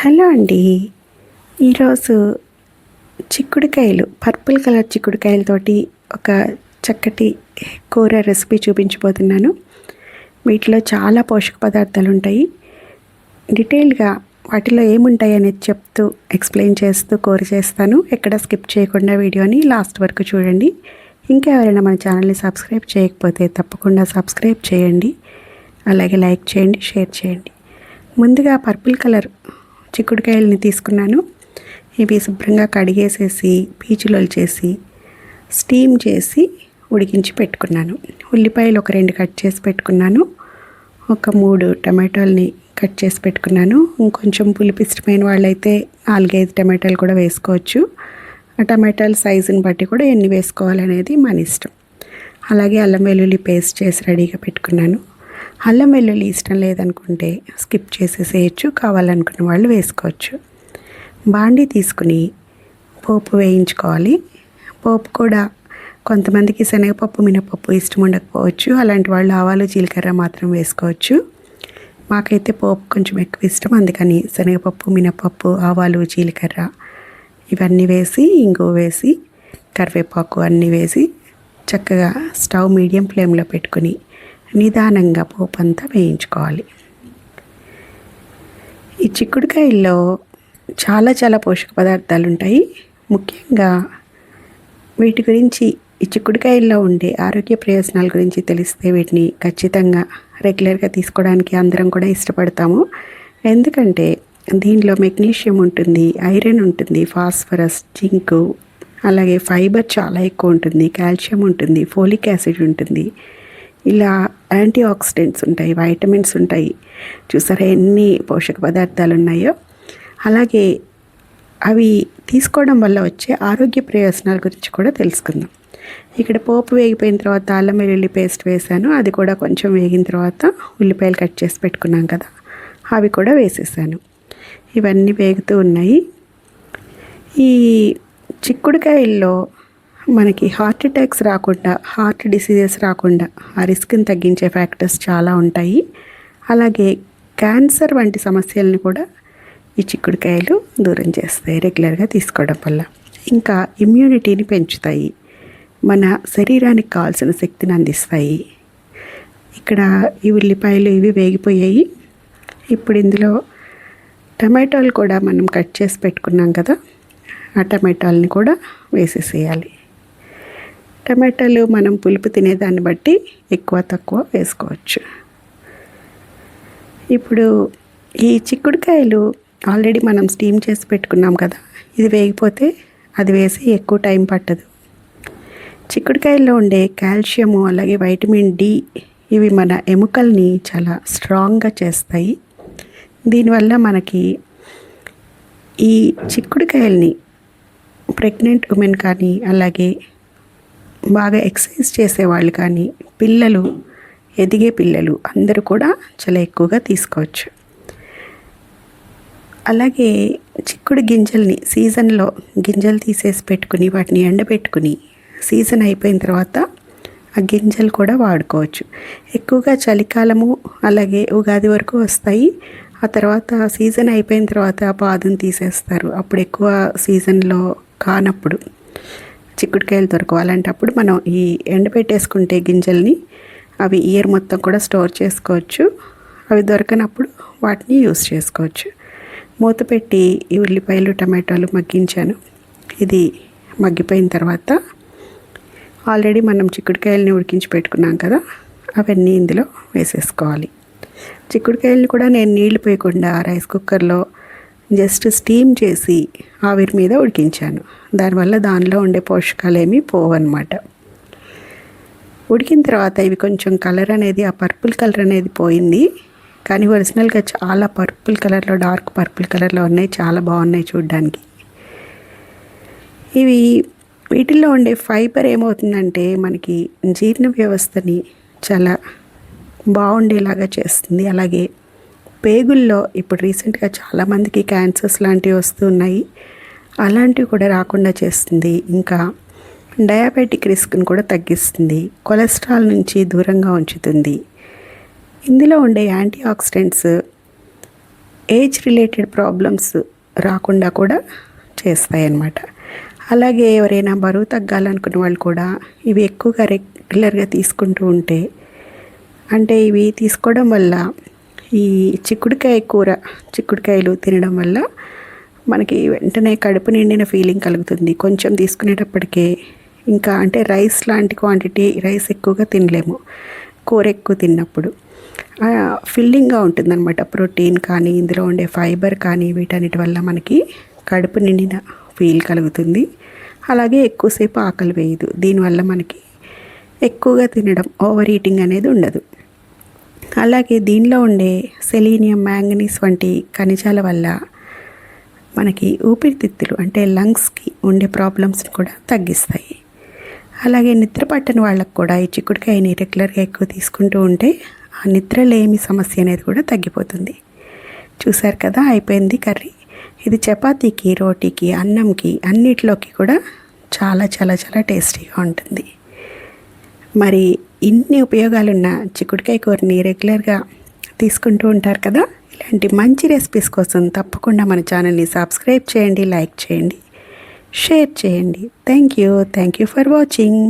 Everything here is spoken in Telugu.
హలో అండి. ఈరోజు చిక్కుడుకాయలు, పర్పుల్ కలర్ చిక్కుడుకాయలతోటి ఒక చక్కటి కూర రెసిపీ చూపించబోతున్నాను. వీటిలో చాలా పోషక పదార్థాలు ఉంటాయి. డీటెయిల్గా వాటిలో ఏముంటాయి అనేది చెప్తూ ఎక్స్ప్లెయిన్ చేస్తూ కూర చేస్తాను. ఎక్కడ స్కిప్ చేయకుండా వీడియోని లాస్ట్ వరకు చూడండి. ఇంకా ఎవరైనా మన ఛానల్ని సబ్స్క్రైబ్ చేయకపోతే తప్పకుండా సబ్స్క్రైబ్ చేయండి. అలాగే లైక్ చేయండి, షేర్ చేయండి. ముందుగా పర్పుల్ కలర్ చిక్కుడుకాయలని తీసుకున్నాను. ఇవి శుభ్రంగా కడిగేసేసి పీచులు చేసి స్టీమ్ చేసి ఉడికించి పెట్టుకున్నాను. ఉల్లిపాయలు ఒక 2 కట్ చేసి పెట్టుకున్నాను. ఒక 3 టమాటాలని కట్ చేసి పెట్టుకున్నాను. ఇంకొంచెం పులుపు ఇష్టమైన వాళ్ళైతే 4-5 టమాటాలు కూడా వేసుకోవచ్చు. ఆ టమాటాల సైజుని బట్టి కూడా ఎన్ని వేసుకోవాలనేది మన ఇష్టం. అలాగే అల్లం వెల్లుల్లి పేస్ట్ చేసి రెడీగా పెట్టుకున్నాను. అల్లం వెల్లుల్లి ఇష్టం లేదనుకుంటే స్కిప్ చేసేసేయచ్చు, కావాలనుకున్న వాళ్ళు వేసుకోవచ్చు. బాండీ తీసుకుని పోపు వేయించుకోవాలి. పోపు కూడా కొంతమందికి శనగపప్పు, మినపప్పు ఇష్టం ఉండకపోవచ్చు. అలాంటి వాళ్ళు ఆవాలు, జీలకర్ర మాత్రం వేసుకోవచ్చు. మాకైతే పోపు కొంచెం ఎక్కువ ఇష్టం, అందుకని శనగపప్పు, మినపప్పు, ఆవాలు, జీలకర్ర ఇవన్నీ వేసి, ఇంగువ వేసి, కరివేపాకు అన్నీ వేసి చక్కగా స్టవ్ మీడియం ఫ్లేమ్లో పెట్టుకుని నిదానంగా పోపు అంతా వేయించుకోవాలి. ఈ చిక్కుడుకాయల్లో చాలా పోషక పదార్థాలు ఉంటాయి. ముఖ్యంగా వీటి గురించి, ఈ చిక్కుడుకాయల్లో ఉండే ఆరోగ్య ప్రయోజనాల గురించి తెలిస్తే వీటిని ఖచ్చితంగా రెగ్యులర్గా తీసుకోవడానికి అందరం కూడా ఇష్టపడతాము. ఎందుకంటే దీనిలో మెగ్నీషియం ఉంటుంది, ఐరన్ ఉంటుంది, ఫాస్ఫరస్, జింకు, అలాగే ఫైబర్ చాలా ఎక్కువ ఉంటుంది, కాల్షియం ఉంటుంది, ఫోలిక్ యాసిడ్ ఉంటుంది, ఇలా యాంటీ ఆక్సిడెంట్స్ ఉంటాయి, వైటమిన్స్ ఉంటాయి. చూసారా ఎన్ని పోషక పదార్థాలు ఉన్నాయో. అలాగే అవి తీసుకోవడం వల్ల వచ్చే ఆరోగ్య ప్రయోజనాల గురించి కూడా తెలుసుకుందాం. ఇక్కడ పోపు వేగిపోయిన తర్వాత అల్లం వెల్లుల్లి పేస్ట్ వేసాను. అది కూడా కొంచెం వేగిన తర్వాత ఉల్లిపాయలు కట్ చేసి పెట్టుకున్నాం కదా, అవి కూడా వేసేసాను. ఇవన్నీ వేగుతూ ఉన్నాయి. ఈ చిక్కుడుకాయల్లో మనకి హార్ట్ అటాక్స్ రాకుండా, హార్ట్ డిసీజెస్ రాకుండా ఆ రిస్క్ని తగ్గించే ఫ్యాక్టర్స్ చాలా ఉంటాయి. అలాగే క్యాన్సర్ వంటి సమస్యలను కూడా ఈ చిక్కుడుకాయలు దూరం చేస్తాయి రెగ్యులర్గా తీసుకోవడం వల్ల. ఇంకా ఇమ్యూనిటీని పెంచుతాయి, మన శరీరానికి కావాల్సిన శక్తిని అందిస్తాయి. ఇక్కడ ఈ ఉల్లిపాయలు ఇవి వేగిపోయాయి. ఇప్పుడు ఇందులో టమాటాలు కూడా మనం కట్ చేసి పెట్టుకున్నాం కదా, ఆ టమాటాలని కూడా వేసేసేయాలి. టమాటాలు మనం పులుపు తినేదాన్ని బట్టి ఎక్కువ తక్కువ వేసుకోవచ్చు. ఇప్పుడు ఈ చిక్కుడుకాయలు ఆల్రెడీ మనం స్టీమ్ చేసి పెట్టుకున్నాం కదా, ఇది వేగిపోతే అది వేసి ఎక్కువ టైం పట్టదు. చిక్కుడుకాయల్లో ఉండే కాల్షియము, అలాగే వైటమిన్ డి ఇవి మన ఎముకల్ని చాలా స్ట్రాంగ్గా చేస్తాయి. దీనివల్ల మనకి ఈ చిక్కుడుకాయల్ని ప్రెగ్నెంట్ ఉమెన్ కానీ, అలాగే బాగా ఎక్సర్సైజ్ చేసేవాళ్ళు కానీ, పిల్లలు, ఎదిగే పిల్లలు అందరూ కూడా చాలా ఎక్కువగా తీసుకోవచ్చు. అలాగే చిక్కుడు గింజల్ని సీజన్లో గింజలు తీసేసి పెట్టుకుని వాటిని ఎండబెట్టుకుని సీజన్ అయిపోయిన తర్వాత ఆ గింజలు కూడా వాడుకోవచ్చు. ఎక్కువగా చలికాలము అలాగే ఉగాది వరకు వస్తాయి. ఆ తర్వాత సీజన్ అయిపోయిన తర్వాత పాదును తీసేస్తారు. అప్పుడు ఎక్కువ సీజన్లో కానప్పుడు చిక్కుడుకాయలు దొరకవు. అలాంటప్పుడు మనం ఈ ఎండబెట్టేసుకుంటే గింజల్ని అవి ఇయర్ మొత్తం కూడా స్టోర్ చేసుకోవచ్చు. అవి దొరకనప్పుడు వాటిని యూస్ చేసుకోవచ్చు. మూత పెట్టి ఈ ఉల్లిపాయలు, టమాటాలు మగ్గించాను. ఇది మగ్గిపోయిన తర్వాత ఆల్రెడీ మనం చిక్కుడుకాయలని ఉడికించి పెట్టుకున్నాం కదా, అవన్నీ ఇందులో వేసేసుకోవాలి. చిక్కుడుకాయలను కూడా నేను నీళ్లు పోయకుండా రైస్ కుక్కర్లో జస్ట్ స్టీమ్ చేసి ఆవిరి మీద ఉడికించాను. దానివల్ల దానిలో ఉండే పోషకాలు ఏమీ పోవన్నమాట. ఉడికిన తర్వాత ఇవి కొంచెం కలర్ అనేది, ఆ పర్పుల్ కలర్ అనేది పోయింది. కానీ ఒరిజినల్గా చాలా పర్పుల్ కలర్లో, డార్క్ పర్పుల్ కలర్లో ఉన్నాయి. చాలా బాగున్నాయి చూడడానికి. ఇవి వీటిల్లో ఉండే ఫైబర్ ఏమవుతుందంటే మనకి జీర్ణ వ్యవస్థని చాలా బాగుండేలాగా చేస్తుంది. అలాగే పేగుల్లో ఇప్పుడు రీసెంట్గా చాలామందికి క్యాన్సర్స్ లాంటివి వస్తున్నాయి, అలాంటివి కూడా రాకుండా చేస్తుంది. ఇంకా డయాబెటిక్ రిస్క్ని కూడా తగ్గిస్తుంది, కొలెస్ట్రాల్ నుంచి దూరంగా ఉంచుతుంది. ఇందులో ఉండే anti oxidants age related problems రాకుండా కూడా చేస్తాయి అన్నమాట. అలాగే ఎవరైనా బరువు తగ్గాలనుకున్న వాళ్ళు కూడా ఇవి ఎక్కువగా రెగ్యులర్గా తీసుకుంటూ ఉంటే, అంటే ఇవి తీసుకోవడం వల్ల ఈ చిక్కుడుకాయలు తినడం వల్ల మనకి వెంటనే కడుపు నిండిన ఫీలింగ్ కలుగుతుంది. కొంచెం తీసుకునేటప్పటికే ఇంకా అంటే రైస్ లాంటి క్వాంటిటీ రైస్ ఎక్కువగా తినలేము కూర ఎక్కువ తిన్నప్పుడు. ఫిల్లింగ్గా ఉంటుందన్నమాట. ప్రోటీన్ కానీ ఇందులో ఉండే ఫైబర్ కానీ వీటన్నిటి వల్ల మనకి కడుపు నిండిన ఫీల్ కలుగుతుంది. అలాగే ఎక్కువసేపు ఆకలి వేయదు. దీనివల్ల మనకి ఎక్కువగా తినడం, ఓవర్ ఈటింగ్ అనేది ఉండదు. అలాగే దీనిలో ఉండే సెలీనియం, మ్యాంగనీస్ వంటి ఖనిజాల వల్ల మనకి ఊపిరితిత్తులు అంటే లంగ్స్కి ఉండే ప్రాబ్లమ్స్ని కూడా తగ్గిస్తాయి. అలాగే నిద్ర పట్టని వాళ్ళకు కూడా ఈ చిక్కుడుకాయని రెగ్యులర్గా ఎక్కువ తీసుకుంటూ ఉంటే ఆ నిద్రలేమి సమస్య అనేది కూడా తగ్గిపోతుంది. చూసారు కదా, అయిపోయింది కర్రీ. ఇది చపాతీకి, రోటీకి, అన్నంకి అన్నిటిలోకి కూడా చాలా చాలా చాలా టేస్టీగా ఉంటుంది. మరి ఇన్ని ఉపయోగాలున్న చిక్కుడుకాయ కూరని రెగ్యులర్గా తీసుకుంటూ ఉంటారు కదా. ఇలాంటి మంచి రెసిపీస్ కోసం తప్పకుండా మన ఛానల్ని సబ్స్క్రైబ్ చేయండి, లైక్ చేయండి, షేర్ చేయండి. Thank you for watching.